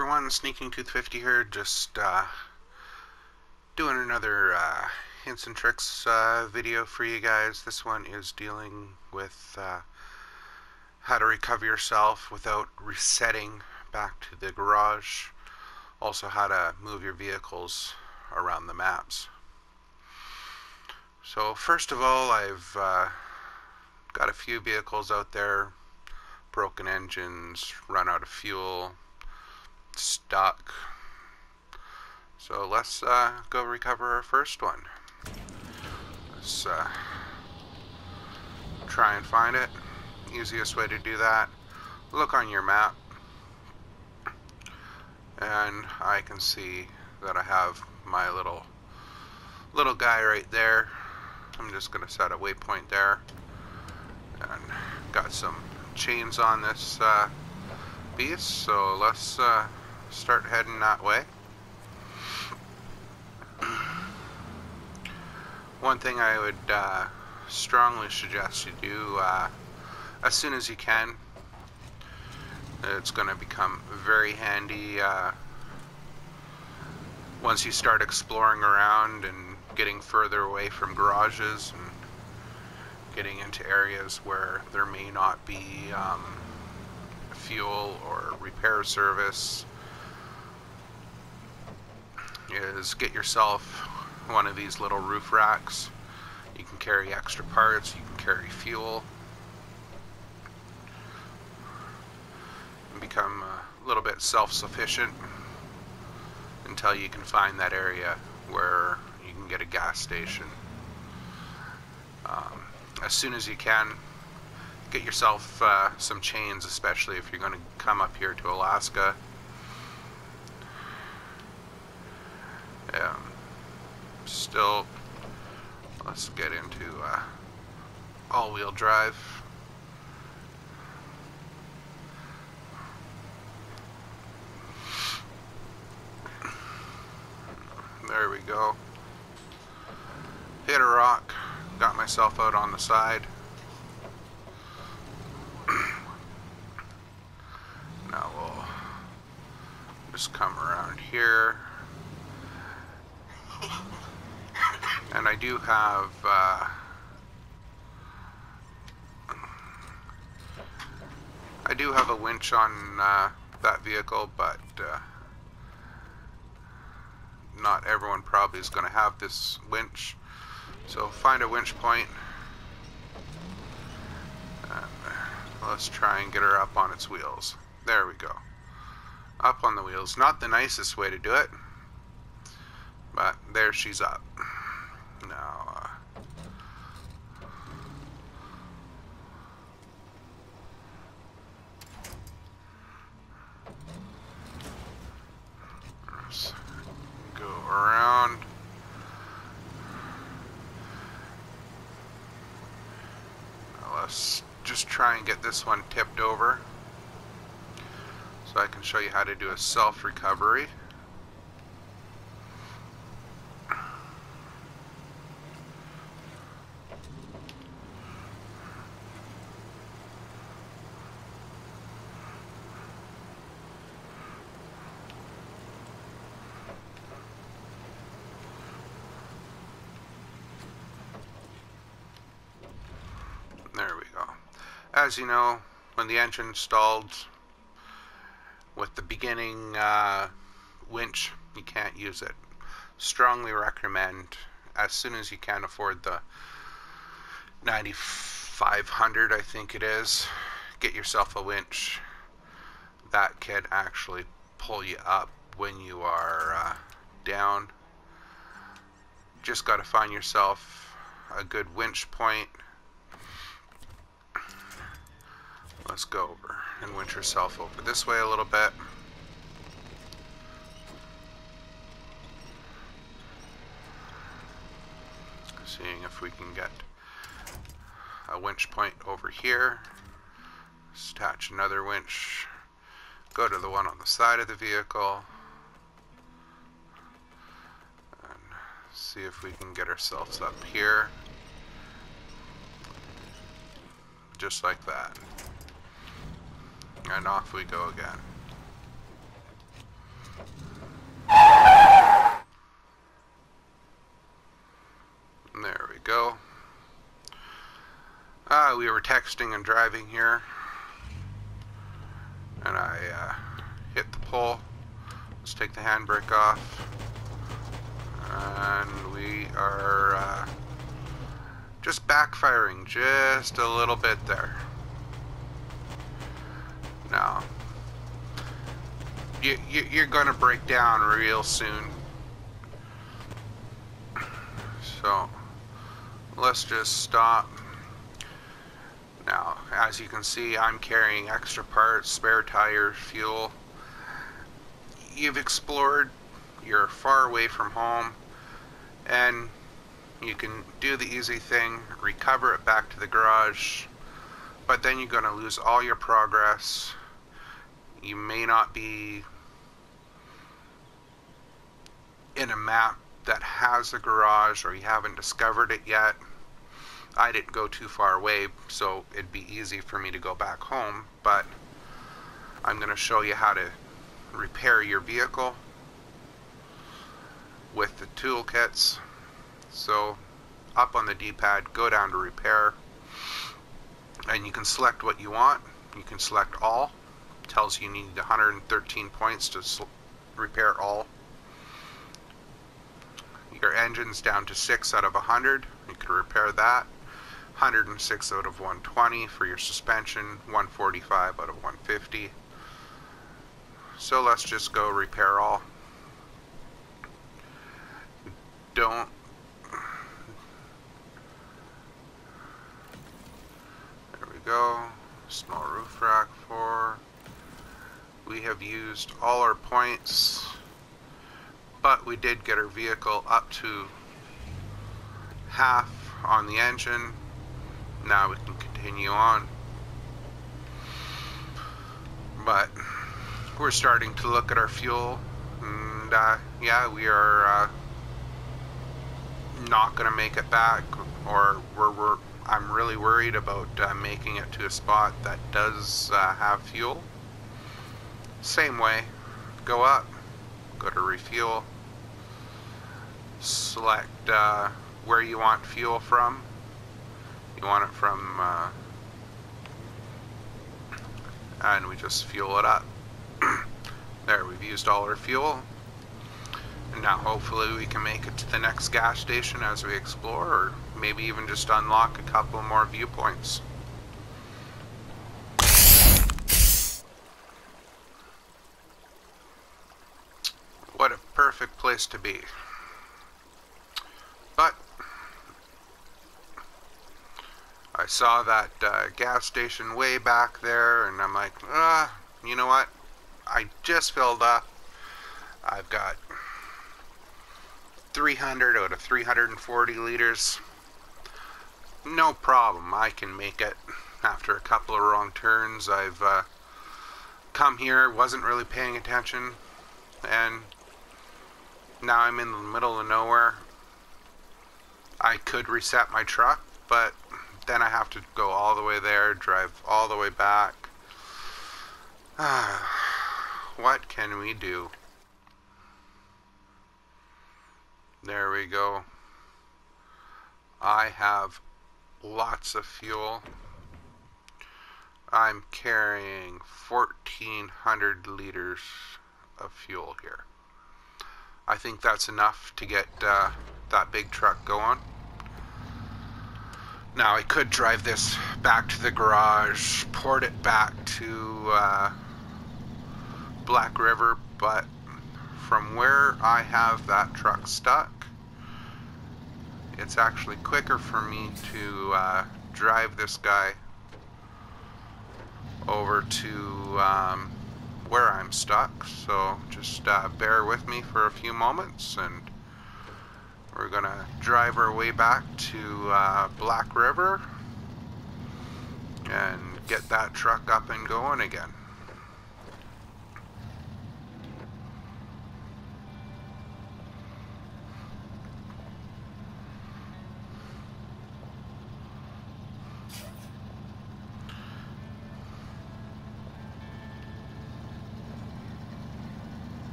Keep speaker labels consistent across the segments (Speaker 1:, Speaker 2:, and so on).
Speaker 1: everyone, Sneaking Tooth 50 here, just doing another hints and tricks video for you guys. This one is dealing with how to recover yourself without resetting back to the garage. Also how to move your vehicles around the maps. So first of all, I've got a few vehicles out there, broken engines, run out of fuel, stuck. So let's go recover our first one. Let's try and find it. Easiest way to do that, look on your map, and I can see that I have my little guy right there. I'm just going to set a waypoint there, and got some chains on this beast, so let's start heading that way. One thing I would strongly suggest you do as soon as you can, it's going to become very handy once you start exploring around and getting further away from garages and getting into areas where there may not be fuel or repair service, is get yourself one of these little roof racks. You can carry extra parts, you can carry fuel, and become a little bit self-sufficient until you can find that area where you can get a gas station. As soon as you can, get yourself some chains, especially if you're going to come up here to Alaska. Still, let's get into all-wheel drive. There we go. Hit a rock, got myself out on the side. Now we'll just come around here. And I do have a winch on that vehicle, but not everyone probably is going to have this winch. So find a winch point, and let's try and get her up on its wheels. There we go. Up on the wheels. Not the nicest way to do it, but there she's up. Now, let's go around. Now let's just try and get this one tipped over so I can show you how to do a self-recovery. There we go. As you know, when the engine stalled with the beginning winch, you can't use it. Strongly recommend, as soon as you can afford the 9,500, I think it is, get yourself a winch. That can actually pull you up when you are down. Just got to find yourself a good winch point. Let's go over and winch yourself over this way a little bit. Seeing if we can get a winch point over here. Attach another winch. Go to the one on the side of the vehicle. And see if we can get ourselves up here. Just like that. And off we go again. There we go. We were texting and driving here, and I hit the pole. Let's take the handbrake off, and we are just backfiring just a little bit there. Now, you're going to break down real soon. So, let's just stop. Now, as you can see, I'm carrying extra parts, spare tires, fuel. You've explored, you're far away from home, and you can do the easy thing, recover it back to the garage, but then you're going to lose all your progress. You may not be in a map that has a garage, or you haven't discovered it yet. I didn't go too far away, so it'd be easy for me to go back home, but I'm going to show you how to repair your vehicle with the toolkits. So up on the D-pad, go down to repair, and you can select what you want. You can select all. It tells you need 113 points to repair all. Your engine's down to 6 out of 100. You can repair that. 106 out of 120 for your suspension. 145 out of 150. So let's just go repair all. Don't. There we go. Small roof rack 4. We have used all our points, but we did get our vehicle up to half on the engine. Now we can continue on. But we're starting to look at our fuel, and yeah, we are not going to make it back, or I'm really worried about making it to a spot that does have fuel. Same way, go up, go to refuel, select where you want fuel from. You want it from, and we just fuel it up. There, we've used all our fuel, and now hopefully we can make it to the next gas station as we explore, or maybe even just unlock a couple more viewpoints. What a perfect place to be. But I saw that gas station way back there, and I'm like, you know what? I just filled up. I've got 300 out of 340 liters. No problem. I can make it after a couple of wrong turns. I've come here, wasn't really paying attention, and now I'm in the middle of nowhere. I could reset my truck, but then I have to go all the way there, drive all the way back. What can we do? There we go. I have lots of fuel. I'm carrying 1,400 liters of fuel here. I think that's enough to get that big truck going. Now I could drive this back to the garage, port it back to Black River, but from where I have that truck stuck, it's actually quicker for me to drive this guy over to where I'm stuck. So just bear with me for a few moments, and we're gonna drive our way back to Black River and get that truck up and going again.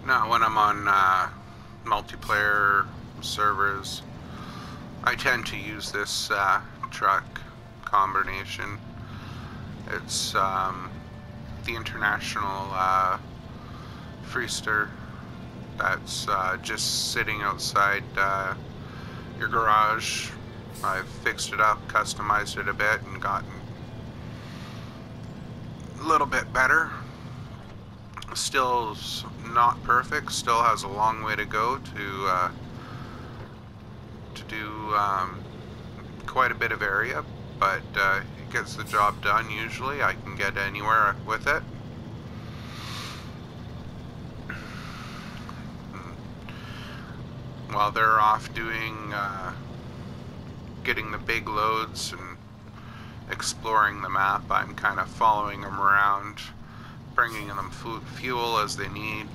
Speaker 1: Now, when I'm on multiplayer servers, I tend to use this truck combination. It's the international freester that's just sitting outside your garage. I've fixed it up, customized it a bit, and gotten a little bit better. Still not perfect, still has a long way to go to do quite a bit of area, but it gets the job done usually. I can get anywhere with it. While they're off doing getting the big loads and exploring the map, I'm kind of following them around, bringing them fuel as they need,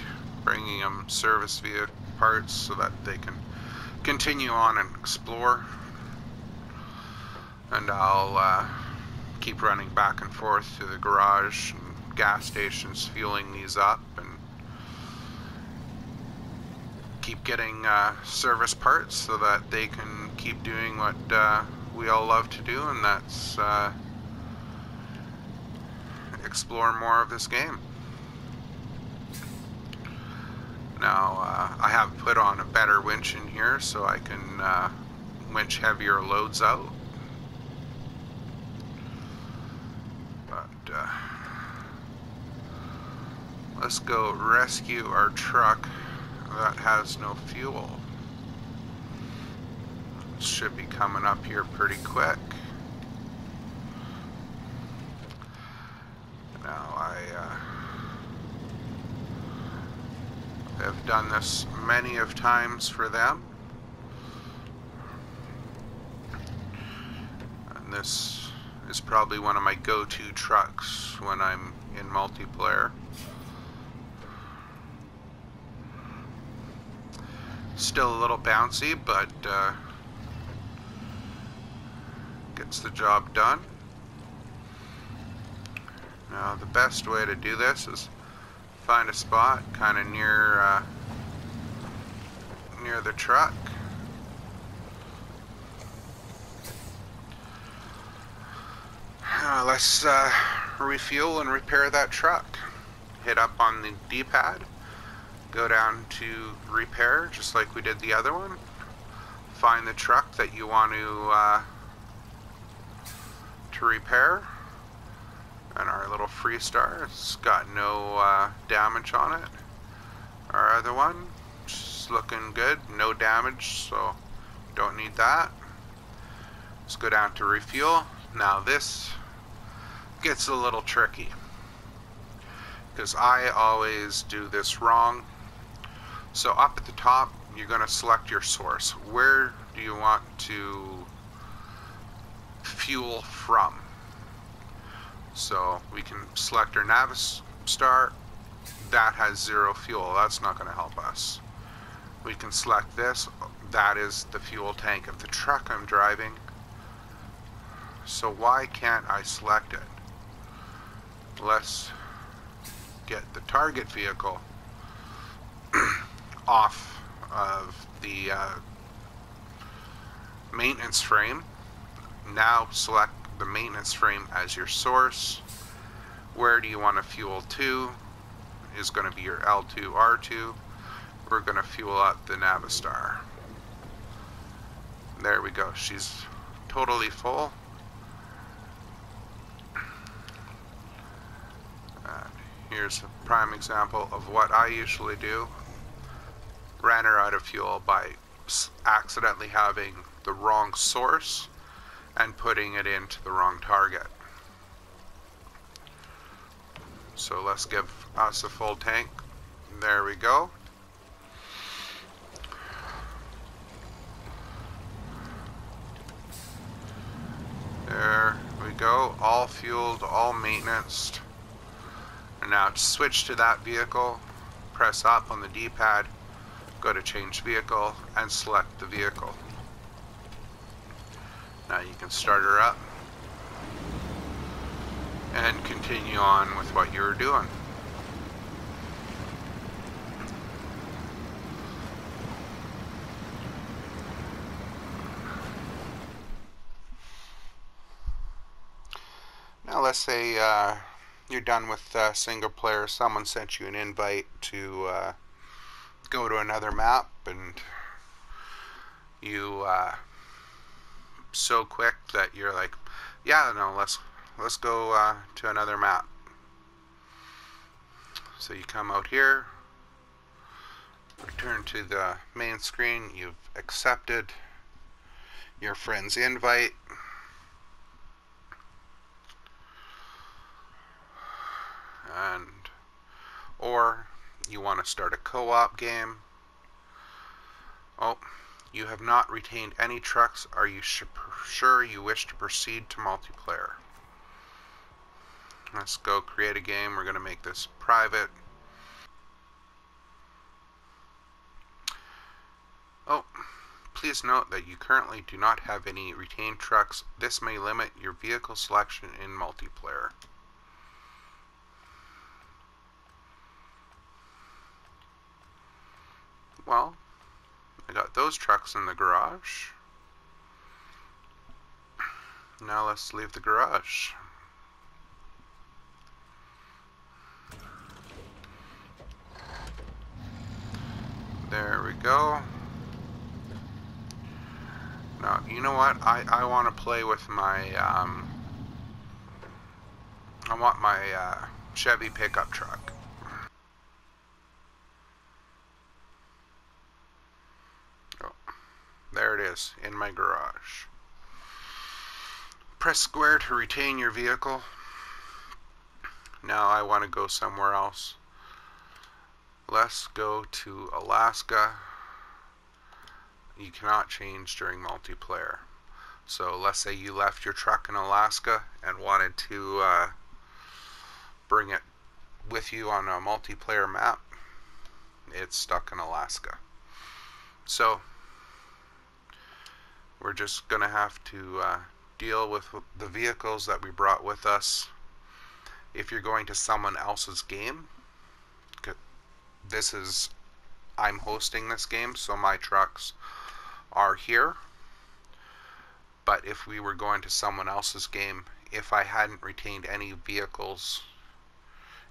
Speaker 1: bringing them service vehicle parts so that they can continue on and explore. And I'll keep running back and forth to the garage and gas stations, fueling these up, and keep getting service parts so that they can keep doing what we all love to do, and that's explore more of this game. Now, I have put on a better winch in here so I can winch heavier loads out. But let's go rescue our truck that has no fuel. It should be coming up here pretty quick. Now I have done this many of times for them, and this is probably one of my go-to trucks when I'm in multiplayer. Still a little bouncy, but gets the job done. Now the best way to do this is find a spot kind of near the truck. Let's refuel and repair that truck. Hit up on the D-pad, go down to repair, just like we did the other one. Find the truck that you want to repair. And our little Freestar, it's got no damage on it. Our other one, just looking good, no damage, so don't need that. Let's go down to refuel. Now this gets a little tricky, because I always do this wrong. So up at the top, you're going to select your source. Where do you want to fuel from? So we can select our Navistar. That has 0 fuel. That's not going to help us. We can select this. That is the fuel tank of the truck I'm driving. So why can't I select it? Let's get the target vehicle off of the maintenance frame. Now select the maintenance frame as your source. Where do you want to fuel to? Is going to be your L2, R2. We're going to fuel up the Navistar. There we go. She's totally full. Here's a prime example of what I usually do. Ran her out of fuel by accidentally having the wrong source and putting it into the wrong target. So let's give us a full tank. There we go. There we go, all fueled, all maintenanced. And now to switch to that vehicle, press up on the D-pad, go to change vehicle, and select the vehicle. Now you can start her up and continue on with what you were doing. let's say you're done with single player, someone sent you an invite to go to another map, and you so quick that you're like, yeah, no, let's go to another map. So you come out here, return to the main screen, you've accepted your friend's invite, and or you want to start a co-op game. Oh, you have not retained any trucks. Are you sure you wish to proceed to multiplayer? Let's go create a game. We're going to make this private. Oh, please note that you currently do not have any retained trucks. This may limit your vehicle selection in multiplayer. Well, I got those trucks in the garage. Now let's leave the garage. There we go. Now, you know what? I want to play with my, I want my Chevy pickup truck. Oh, there it is, in my garage. Press square to retain your vehicle. Now I want to go somewhere else. Let's go to Alaska. You cannot change during multiplayer. So let's say you left your truck in Alaska and wanted to bring it with you on a multiplayer map. It's stuck in Alaska. So we're just gonna have to deal with the vehicles that we brought with us. If you're going to someone else's game, I'm hosting this game, so my trucks are here. But if we were going to someone else's game, if I hadn't retained any vehicles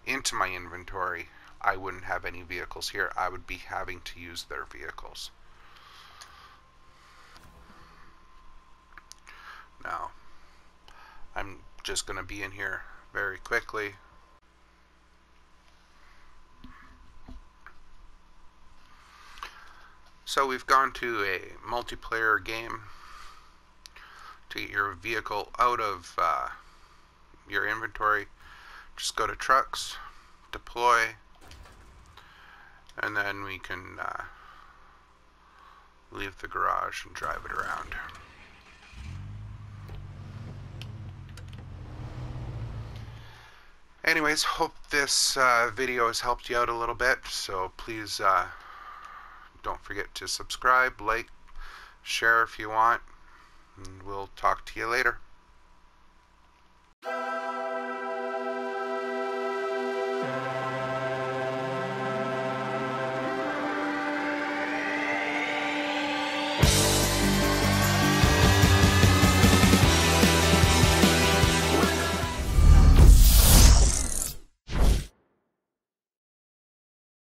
Speaker 1: into my inventory, I wouldn't have any vehicles here. I would be having to use their vehicles. Now, I'm just going to be in here very quickly. So we've gone to a multiplayer game. To get your vehicle out of your inventory, just go to trucks, deploy, and then we can leave the garage and drive it around. Anyways, hope this video has helped you out a little bit, so please don't forget to subscribe, like, share if you want, and we'll talk to you later.